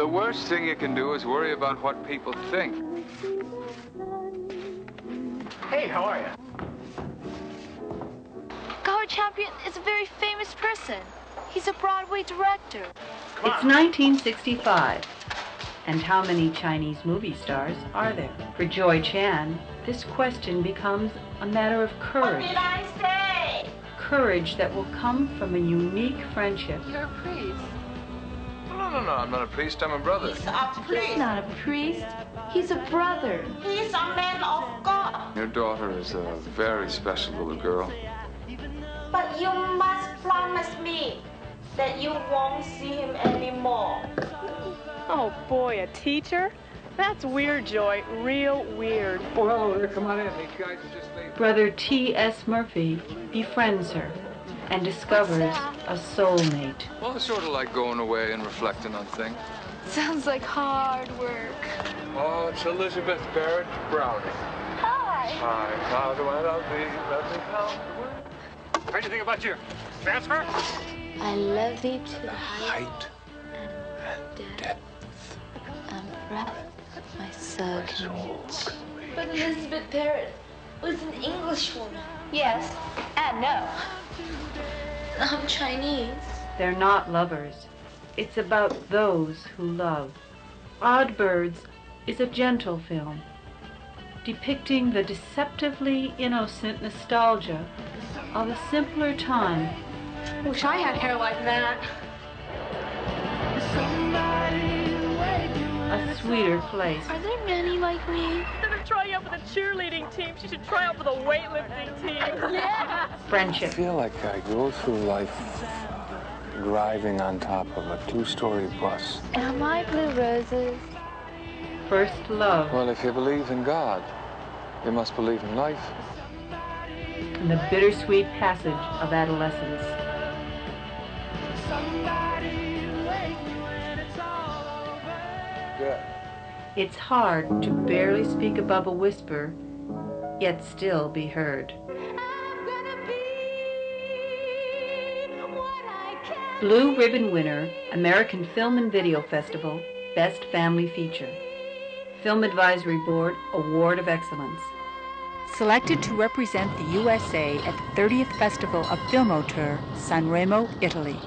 The worst thing you can do is worry about what people think. Hey, how are you? Howard Champion is a very famous person. He's a Broadway director. It's 1965. And how many Chinese movie stars are there? For Joy Chan, this question becomes a matter of courage. What did I say? Courage that will come from a unique friendship. You're a priest. No, I'm not a priest, I'm a brother. He's a priest. He's not a priest. He's a brother. He's a man of God. Your daughter is a very special little girl. But you must promise me that you won't see him anymore. Oh boy, a teacher? That's weird, Joy. Real weird. Oh, hello there. Come on in. These guys are just leaving. Brother T.S. Murphy befriends her and discovers a soulmate. Well, it's sort of like going away and reflecting on things. Sounds like hard work. Oh, it's Elizabeth Barrett Browning. Hi. Hi, how do I love thee? Let me come. What do you think about your transfer? I love thee to the Height and depth. and breath my soul can reach. But Elizabeth Barrett was an English woman. Yes, and no. I'm Chinese. They're not lovers. It's about those who love. Odd Birds is a gentle film, depicting the deceptively innocent nostalgia of a simpler time. Wish I had hair like that. A sweeter place. Are there many like me? Instead of trying out for the cheerleading team, she should try out for the weightlifting team. Yeah! I Friendship. feel like I go through life driving on top of a two-story bus. Am I blue roses? First love. Well, if you believe in God, you must believe in life. And the bittersweet passage of adolescence. Good. It's hard to barely speak above a whisper, yet still be heard. Blue Ribbon winner, American Film and Video Festival, Best Family Feature. Film Advisory Board Award of Excellence. Selected to represent the USA at the 30th Festival of Film Auteur, Sanremo, Italy.